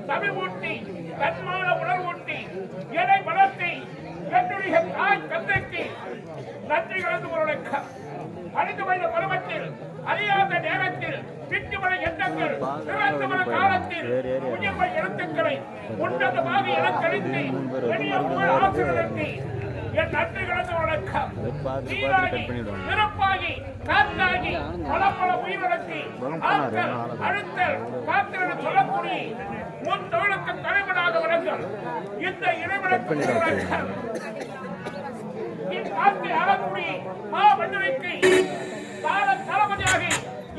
தமிழ்மூட்டி தன்மான உணர்வூட்டி எடை வளர்த்தி என்னுடைய தாய் தந்தைக்கு நன்றி கலந்து வணக்கம். அனைத்து வயது பருவத்தில் அறியாத நேரத்தில் விட்டுமலை எண்ணங்கள் நிரந்தர காலத்தில் உயர்வை எழுத்துக்களை உன்னதமாக இலக்கழித்து பெரிய புகழ் ஆசிரியருக்கு என் நன்றி கலந்து வணக்கம். நீராகி நிரப்பாகி காற்றாகி பல பல உயிரிழத்தி ஆற்றல் அழுத்தல் காத்திரன் சொல்லக்கூடிய முன் தொழிலுக்கு தலைவனாக வழங்கும் இந்த இறைவனுக்கு வணக்கம். இந்நாட்டை ஆளக்கூடிய மாமன்னருக்கு கால தளபதியாகி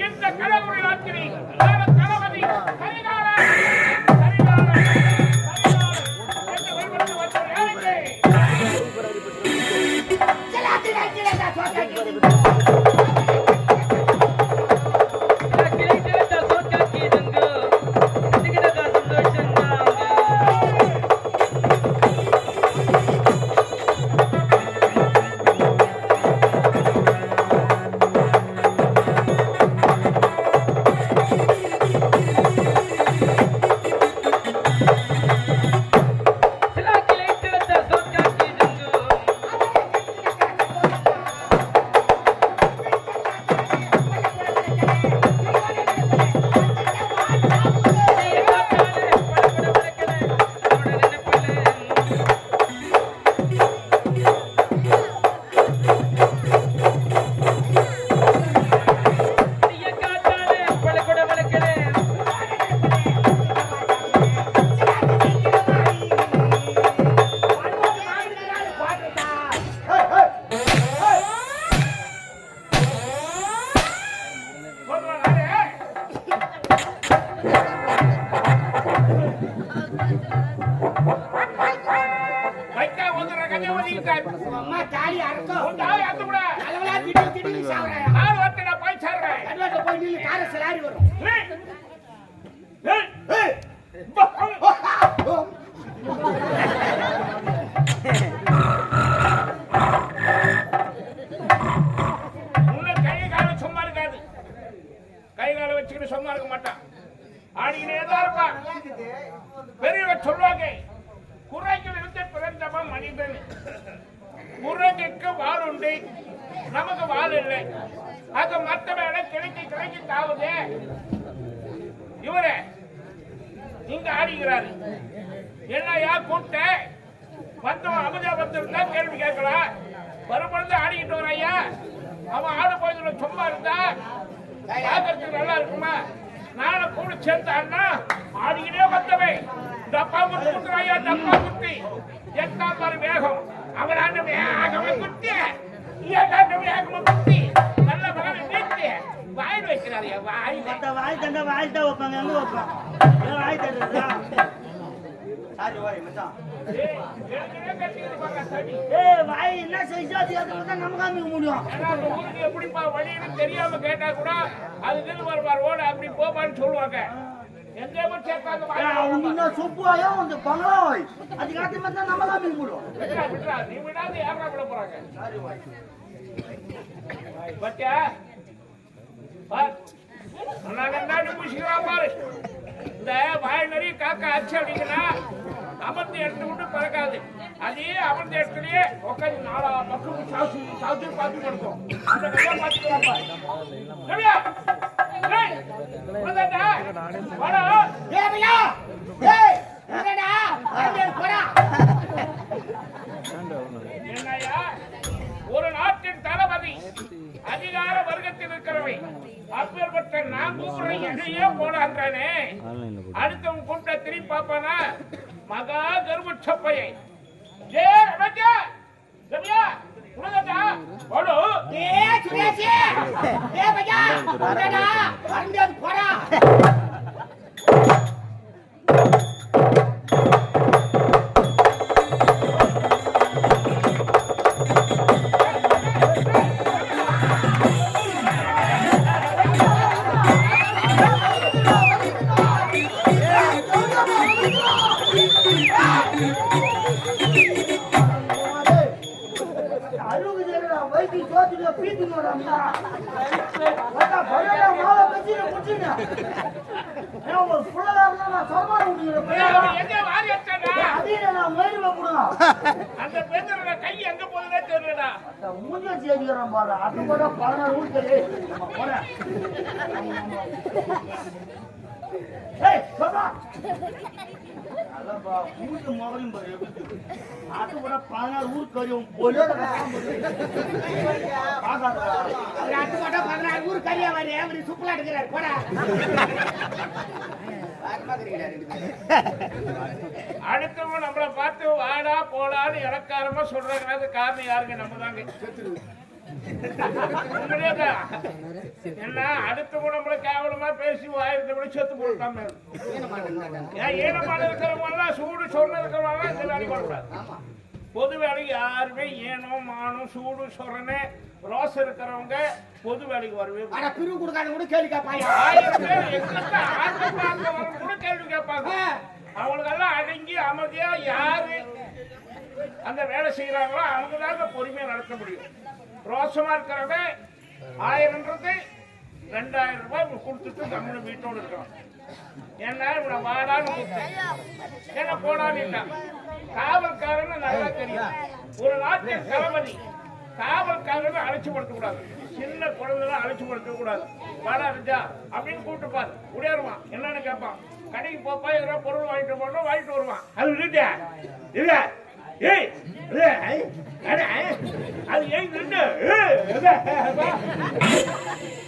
இந்த கடவுளை நாட்டினை கால தளபதி கரிகாலன் என்று வழிபட்டு வந்த வேலைக்கு சும்மா இருக்க மாட்டான். ஆடினேதான் இருப்பான். பெரியவர் சொல்வாங்க, குறைகள் இருந்து பிறந்தவன் மனிதன். குரங்குக்கு வால் உண்டு, நமக்கு வால் இல்லை. அது மற்ற வேலை கிழக்கி கிழக்கி தாவுது. இவரே இங்க ஆடிக்கிறாரு. என்னையா கூட்ட மற்றவன் அமுதா வந்திருந்தா கேள்வி கேட்கலாம். வரும்பொழுது ஆடிக்கிட்டு வர ஐயா. அவன் ஆடு போயதுல சும்மா இருந்தா பார்க்கறதுக்கு நல்லா இருக்குமா? நானும் கூட சேர்ந்தான்னா ஆடிக்கிட்டே வந்தவை. டப்பா முட்டு குத்துறாயா, டப்பா குத்தி எட்டாம் பாரு வேகம். அவனாண்டு வேகமா குத்தி ஏட்டாண்டு வேகமா குத்தி நல்ல மகனை நீட்டி வாயில் வைக்கிறாரியா. வாய் வாய் தண்டா வாயில் தான் வைப்பாங்க. எங்க வைப்பாங்க? வாய் தண்டா சாரி வாய் மச்சான். வாய் என்ன செய்யா நம்ம காமிக்க முடியும். ஊருக்கு எப்படிப்பா வழின்னு தெரியாம கேட்டா கூட அது திரு வருவார் ஓட அப்படி போப்பான்னு சொல்லுவாங்க. எங்க சேர்த்தாங்க சொப்புவாயோ அந்த பங்களாய் அது காட்டி மட்டும் நம்ம காமிக்க முடியும். நீ விடாது யாரா விட போறாங்க. பட்டியா பாரு. இந்த வாய் நிறைய காக்கா அச்சு அப்படிங்கன்னா அமர்ந்த இடத்துல விட்டு பறக்காது. அதே அமர்ந்த இடத்துலயே உட்காந்து நாலா பக்கம் சாத்து பார்த்து கொடுக்கும். அந்த கதையை பார்த்துக்கிறாப்பா. என்னையா ஒரு நாட்டின் தளபதி அதிகார வர்க்கத்தில் இருக்கிறவை அப்பேற்பட்ட நான் கூப்பிடுற எதையே போடான்றே அடுத்தவங்க கூப்பிட்ட திரும்பி பார்ப்பானா மகா கர்வச்சப்பையை ஜே ரமஜா ரம்யா உனதா போடு ஏ சுரேஷ் ஏ பஜா உனடா வந்து போடா. அந்த பேசுற கை எங்க போகுதுன்னே தெரியலடா. மூஞ்ச செய்திக்கிறான் பாரு. அது கூட 16 ஊர் தெரியும். நம்ம போறேன். ஏய் சொல்றா. அலப்பா மூஞ்ச மொகலும் பாரு. அது கூட 16 ஊர் தெரியும். போலோட பாக்காதடா. அது கூட 16 ஊர் கறியா வர அவரு சுப்பலா எடுக்கறார் போடா. அடுத்தவங்க நம்மளை பார்த்து வாடா போடான்னு இலக்காரமா சொல்றாங்க. காரணம் யாருங்க? நம்ம தாங்க. என்ன அடுத்தவங்க நம்மள கேவலமா பேசி வாயிரத்தை விட செத்து போட்டாம ஈனமான இருக்கிறவங்க எல்லாம் சூடு சொன்ன இருக்கிறவங்க இந்த வேலை பண்ணக்கூடாது. பொது வேலைக்கு யாருமே ஏனோ மானம் சூடு சொரணே ரோஸ் இருக்கிறவங்க பொது வேலைக்கு வரவே பிரிவு கொடுக்காத கூட கேள்வி கேட்பாங்க. 1000 பேர் கூட கேள்வி கேட்பாங்க. அவங்களுக்கெல்லாம் அடங்கி அமைதியா யாரு அந்த வேலை செய்யறாங்களோ அவங்க தான் பொறுமையா நடத்த முடியும். ரோசமா இருக்கிறவங்க 1000ன்றது 2000 ரூபாய் கொடுத்துட்டு தமிழ் வீட்டோடு இருக்கிறோம். ஏன்னா இவனை வாடான்னு என்ன போடான்னு காவல்காரன்னு நல்லா தெரியும். ஒரு நாட்டின் தளபதி காவல்காரன்னு அழைச்சுப்படுத்த கூடாது. சின்ன குழந்தை அழைச்சுப்படுத்த கூடாது. வாடா இருந்தா அப்படின்னு கூப்பிட்டுப்பாரு. உடையாருவான். என்னன்னு கேட்பான். கடைக்கு போப்பா எதனா பொருள் வாங்கிட்டு போனோம் வாங்கிட்டு வருவான். அது இல்லையா இல்ல ஏய் அது ஏன்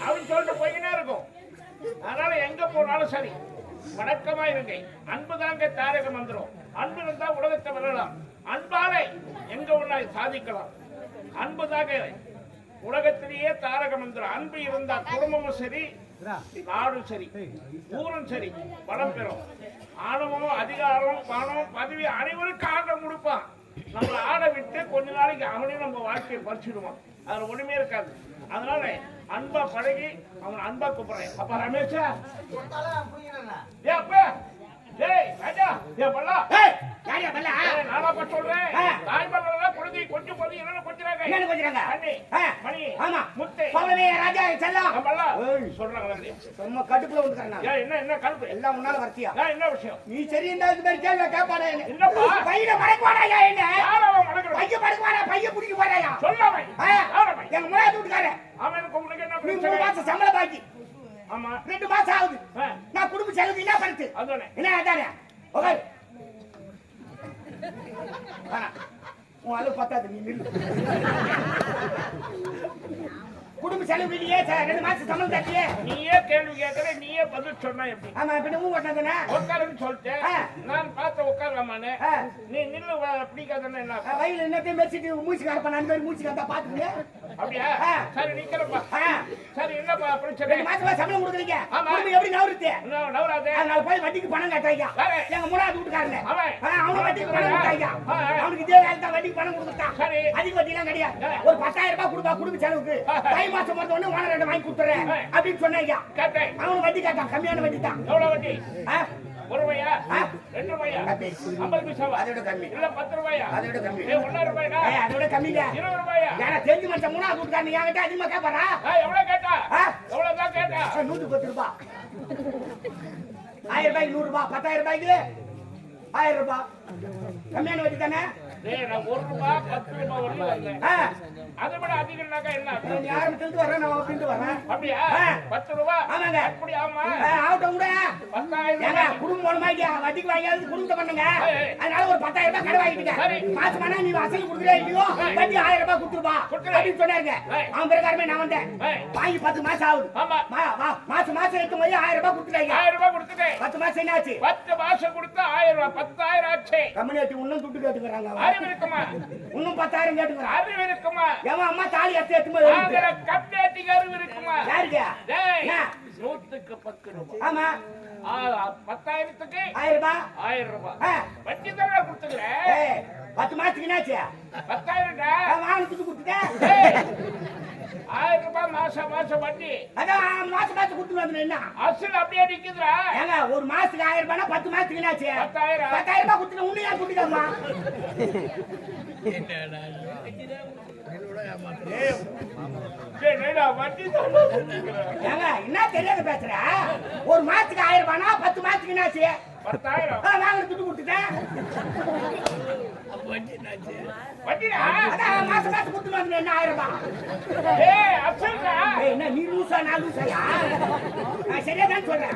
அப்படின்னு சொல்லிட்டு போய்கிட்டே இருக்கும். அதனால எங்க போனாலும் சரி வணக்கமா இருங்க. அன்பு தாங்க தாரக மந்திரம். அன்பு இருந்தா உலகத்தை வெல்லலாம். அன்பாலே எங்க உள்ள சாதிக்கலாம். அன்பு தாங்க உலகத்திலேயே தாரக மந்திரம். அன்பு இருந்தா குடும்பமும் சரி நாடும் சரி ஊரும் சரி வளம் பெறும். ஆணவம் அதிகாரம் பணம் பதவி அனைவருக்கும் ஆட கொடுப்பான். நம்மளை ஆட விட்டு கொஞ்ச நாளைக்கு அவனையும் நம்ம வாழ்க்கையை பறிச்சிடுவான். அதுல ஒண்ணுமே இருக்காது. அதனால அன்பா பழகி அவன் அன்பா கூப்பிடுறேன். அப்ப ரமேஷா சொல்றேன். தாய் பல்லா குழந்தை கொஞ்சம் போது என்ன கொஞ்சம் கடுப்புல என்ன என்ன கடுப்பு எல்லாம் முன்னால வர்த்தியா என்ன விஷயம்? நீ சரி கேட்பானே என்னப்பா பையனை மடக்குவானா? என்ன பையன் மடக்குவானா? பையன் பிடிக்க போறாயா? சொல்லாம எங்க முன்னாடி வீட்டுக்கார அவனுக்கு உங்களுக்கு என்ன 3 மாசம் சம்பளம் பாக்கி. ஆமா 2 மாசம் ஆகுது. நான் குடும்ப செலவுக்கு என்ன பண்ணுது? அதானே என்ன அதானே ஓகே உன் அளவு பத்தாது. நீ நில்லு. குடும்ப செலவு இல்லையே 2 மாசம் சம்பளம் தட்டியே. நீயே கேள்வி கேட்கற நீயே பதில் சொன்னா எப்படி? ஆமா பின்ன ஊ ஓட்டாதானே உட்காருன்னு சொல்லிட்டேன். நான் பார்த்து உட்காரலாமானே நீ நில்லு பிடிக்காதன்னு என்ன வயல என்னத்தையும் வச்சுட்டு மூச்சு காரப்பா நான் பேர் மூச்சு காத்தா பாத்துக்கிறியா? அப்படியா? சரி நிக்கிறப்பா. சரி என்னப்பா பிரச்சனை? 2 மாசமா சம்பளம் கொடுக்குறீங்க. குடும்பம் எப்படி நவருது? நவராதே. அதனால போய் வட்டிக்கு பணம் கட்டாய்யா. எங்க முன்னாடி வீட்டுக்காரனே அவனுக்கு வட்டிக்கு பணம் கட்டாய்யா. அவனுக்கு இதே வேலை தான் வட்டிக்கு பணம் கொடுத்தா. சரி அதிக வட்டிலாம் கிடையாது. ஒரு 10,000 ரூபாய் கொடுப்பா குடும்ப செலவுக்கு. மாசம் மொத்தம் வாங்க 2 வாங்கி கொடுத்துறேன் அப்படின்னு சொன்னாங்க. அவன் வட்டி கேட்டான். கம்மியான வட்டி தான். எவ்வளவு வட்டி? 1 ரூபாயா 2 ரூபாயா 50 பைசா அதோட கம்மி இல்ல 10 ரூபாயா அதோட கம்மி 1 ரூபாயா அதோட கம்மிங்க 20 ரூபாயா யாரா தெரிஞ்சு மச்ச மூணா கூட்டானே என்கிட்ட அதிகமா கேட்பாரா? எவ்வளவு கேட்டா? எவ்வளவு தான் கேட்டா? 110 ரூபாய் 1000 ரூபாய் 100 ரூபாய் 10000 ரூபாய்க்கு 1000 ரூபாய் கம்மியான வட்டி தானே? டேய் நான் 1 ரூபாய் 10 ரூபாய் வரல வந்தேன். அதை விட அதிகம்னாக்கா என்ன? நீ ஆரம்பிச்சிட்டு வரேன் நான் பிந்து வரேன். அப்படியா? 10 ரூபாய் ஆமாங்க. அப்படி ஆமா ஆவுட்ட கூட 10000 ஏங்க குடும்பம் போணுமாய்யா வட்டிக்கு வாங்கியாவது குடும்பத்தை பண்ணுங்க. அதனால ஒரு 10000 ரூபாய் கடை வாங்கிட்டீங்க. மாசமானா நீ அசல் குடுக்குறே இல்லையோ வட்டி 1000 ரூபாய் கொடுத்துருப்பா அப்படின்னு சொன்னாங்க. அவன் பிரகாரமே நான் வந்தேன். வாங்கி 10 மாசம் ஆகுது. ஆமா மாசம் எடுத்து போய் 1000 ரூபாய் கொடுத்துட்டாங்க. 1000 ரூபாய் கொடுத்துட்டேன். 10 மாசம் என்னாச்சு? 10 மாசம் கொடுத்தா 1000 ரூபாய் 10000 ஆச்சு. கம்யூனிட்டி இன்னும் துட்டு கேட்டுக்கறாங்க. அறிவு இருக்குமா? இன்னும் 10000 கேட்டுக்கறாங்க. அறிவு இருக்குமா? எவன் அம்மா தாலி எடுத்து போய் ஆங்கற கப்டேட்டிங் அறிவு இருக்குமா? யாருக்கு? டேய் 100க்கு 10 ரூபாய். ஆமா 10000க்கு 1000 ரூபாய் 1000 ரூபாய் வட்டி தான கொடுத்துக்கற. 10 மாசத்துக்கு என்னாச்சு? 10000 டா வாங்குறதுக்கு கொடுத்துட்டேன். 1000 ரூபாய் மாசம் வட்டி. அதான் மாசம் கொடுத்து வந்து என்ன அசல் அப்படியே நிக்குதுடா. ஏங்க ஒரு மாசத்துக்கு 1000 ரூபாய்னா 10 மாசத்துக்கு என்னாச்சு? 10000 ரூபாய் கொடுத்து உன்னையா கொடுத்துக்கமா? என்னடா என்ன தெரியாத பேசுற? ஒரு மாசத்துக்கு 1000 ரூபாய்னா 10 மாசத்துக்கு என்னாச்சு? 10000 வாங்க துட்டு கொடுத்துட்டேன். அதான் மாசம் மாசம் கொடுத்துட்டு வந்து என்ன 1000 ரூபாய். ஏய் அசல்டா என்ன நீ லூசா நான் லூசாயா? நான் சரியா தான் சொல்றேன்.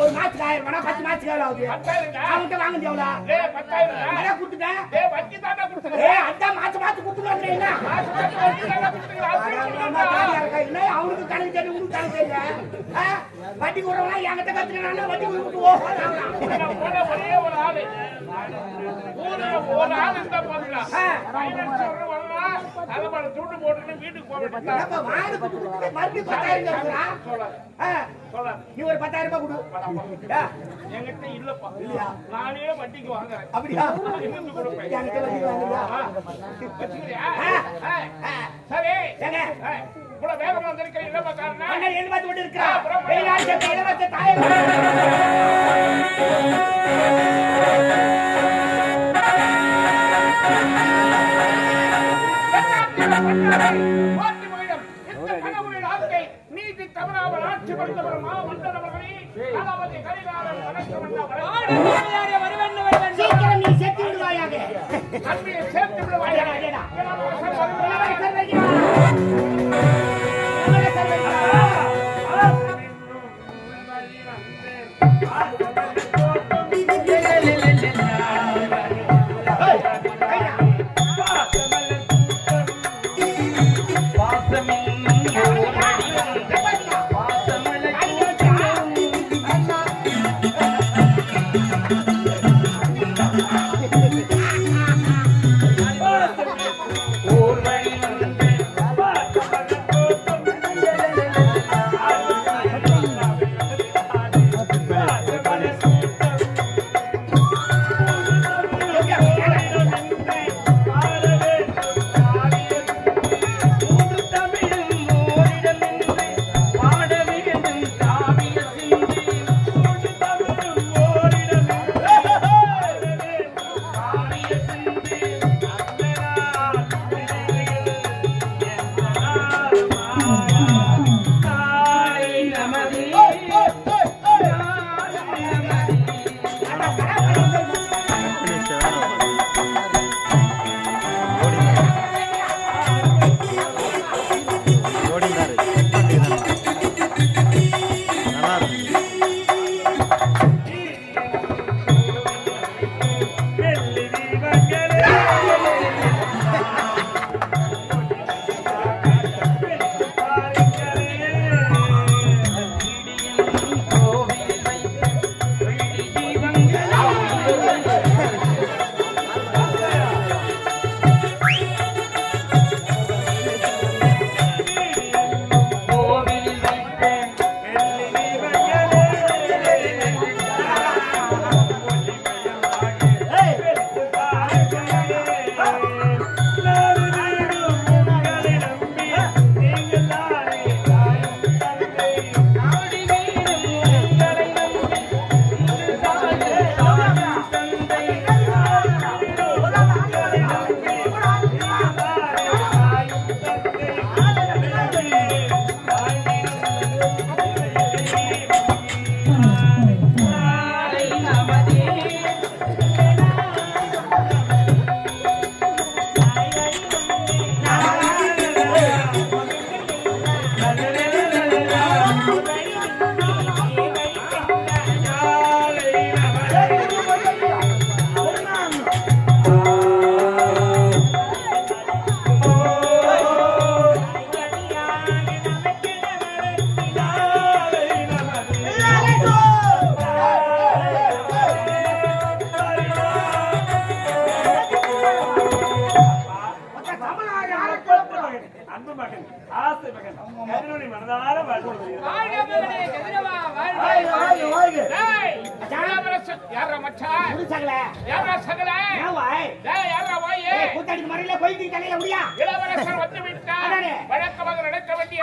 ஒரு மாசத்துக்கு 1000 ரூபாய் 10 மாசத்துக்கு எவ்வளவு ஆகுது? 10,000 அவன்கிட்ட வாங்குது எவ்வளவு? ஏய் 10,000 அதான் கொடுத்துட்டேன். ஏய் வட்டி தாண்டா கொடுத்துக்க அதான் மாசம் மாசம் கொடுத்துட்டு வந்து என்ன? மாசம் வட்டி தாண்டா கொடுத்துக்க அவனுக்கு கணக்கு தெரியும் உனக்கு கணக்கு தெரியல. வட்டி கொடுறவனா என்கிட்ட கத்துக்கிறானா வட்டி கொடுத்து போன ஒரே ஒரு ஆளு ஊர்ல ஒரு ஆள் இருந்தா போதுடா ஃபைனான்ஸ் வரலாம் அதமால துண்டு போட்டுட்டு வீட்டுக்கு போக வேண்டியதா நம்ம வாங்க கொடுத்து மறுபடியும் 10,000 கேக்குறா. சொல்ல நீ ஒரு 10,000 ரூபாய் கொடு. என்கிட்ட இல்லப்பா இல்லையா நானே வட்டிக்கு வாங்குறேன் அப்படியா? இருந்து கொடுப்பேன் என்கிட்ட வட்டி வாங்குறியா? வச்சுக்கிறியா சரி ஏங்க இவ்வளவு வேகமா வந்திருக்கிறேன் இல்லப்பா காரணம் அண்ணா என்ன பார்த்து கொண்டு இருக்கா? வெளிநாட்டு இலவச தாயகம் நீதி தவறாமல் ஆட்சி படுத்தவர் மாவட்டவர்களே தளபதி கரிகாலன் சீக்கிரம் நீ செத்து விடுவாயாக. அன்பியை சேர்த்து விடுவாயாக யாரா மச்சான் புடிச்சங்கள யாரா சகல ஏவாய் டேய் யாரா வாயே கூத்தாடி மறையில போயிட்டு தலையில முடியா இளவரசர் வந்து விட்டார் வழக்கமாக நடக்க வேண்டிய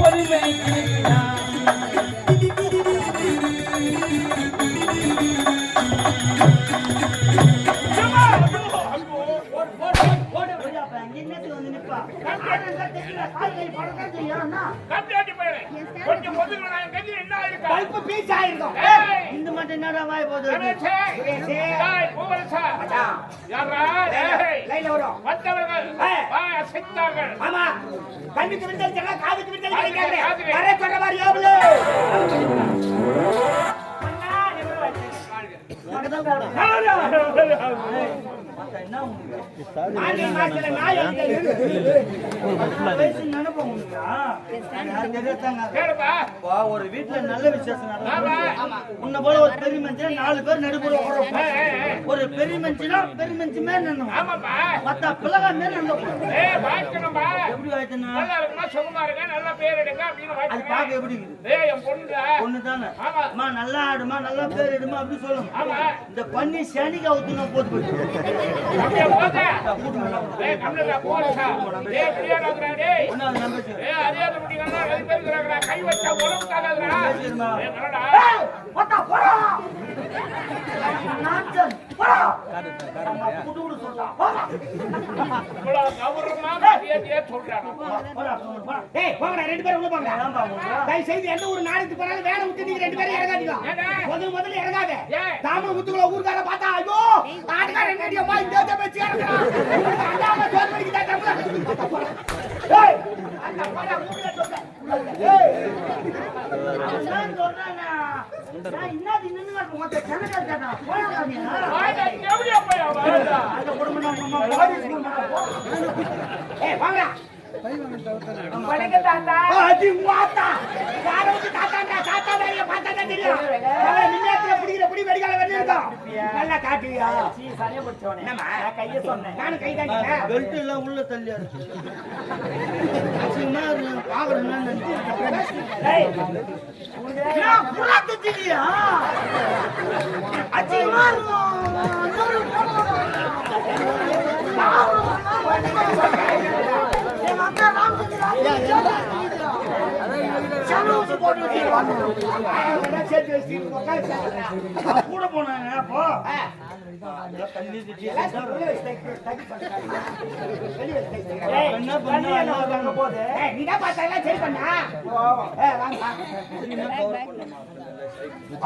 பொறுமை கிழக்கினான் இந்த மட்டும் என்னடா வாய் போகுது ஆமா கண்ணுக்கு விட்டா காதுக்கு விட்டா சொல்ற மாதிரி எவ்வளவு ஒரு வீட்டுல நல்ல விசேஷம் உன்ன போல ஒரு பெரிய மனுஷன் 4 பேர் நடுப்புற ஒரு பெரிய மனுஷனா பெரிய மனுஷன் மேல நின்னோம் மத்த பிள்ளைங்க மேல நின்னோம் எப்படி வாய்த்தனா நல்ல பேர் எடுங்க அது பாக்க எப்படி பொண்ணு தானே அம்மா நல்லா ஆடுமா நல்லா பேர் எடுமா அப்படி சொல்லணும் இந்த பண்ணி சனிக்கு அவுத்துனா போட்டு கை வச்சா உடம்பு தாகாதுடா முதல்ல இறங்காத தாமரை முத்துக்குள்ள ஊர்கார பார்த்தா ஐயோ நாட்டுக்காரன் ரெடியம்மா இந்த பேச்சு உள்ள தள்ளி கூட போனாங்க அப்போ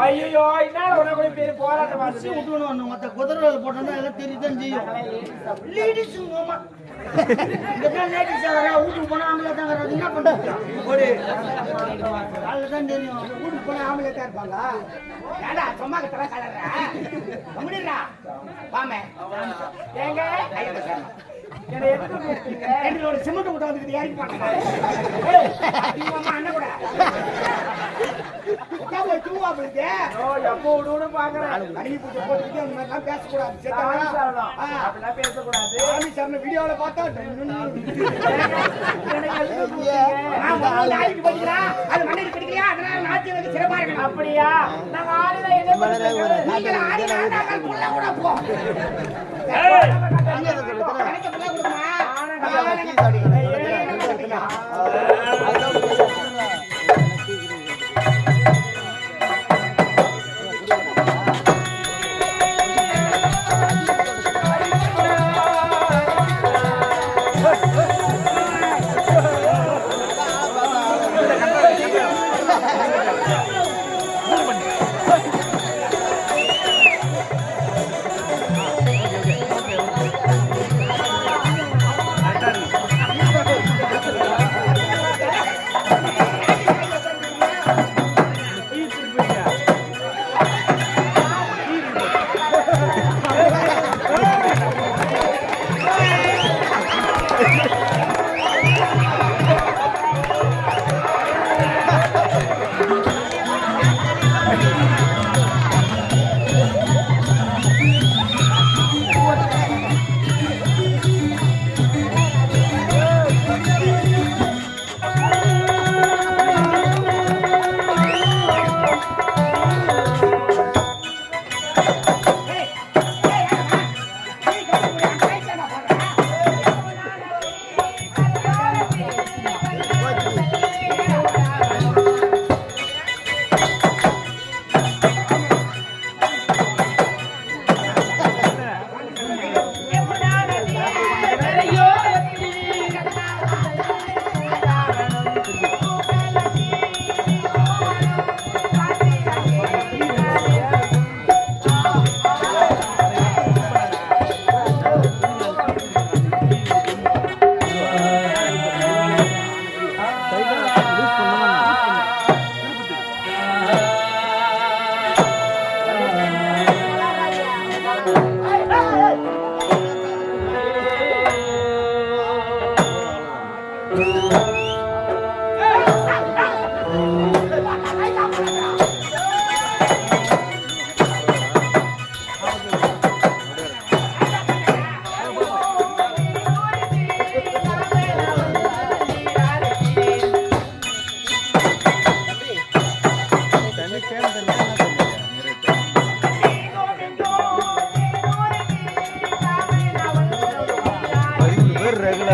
ஐயோ என்ன பேரு போராட்டம் மத்த குதிரை போட்டோம்னா எல்லாம் தெரியுதான் செய்யும் லேடிஸ் வீட்டுக்கு போனா ஆம்பளை தான் என்ன பண்றது அதுதான் தெரியும் வீட்டுக்கு போனா ஆம்பளை தான் இருப்பாங்க ஏடா சும்மா கட்டல கலர்றா கம்முனிரா வாமே ஏங்க என்னோட சிமெண்ட் மூட்டை வந்து ஏறி பாருங்க அண்ணன் கூட வீடியோல பார்த்தா அது மண்ணில் கிடைக்கலையா அதனால நாட்டு சிறப்பா இருக்கணும் அப்படியா நாங்க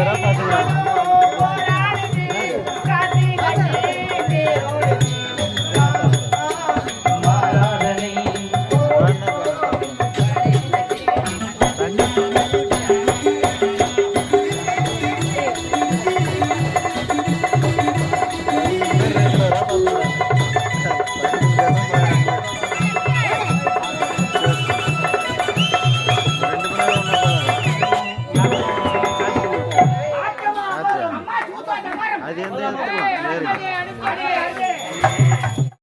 ராசா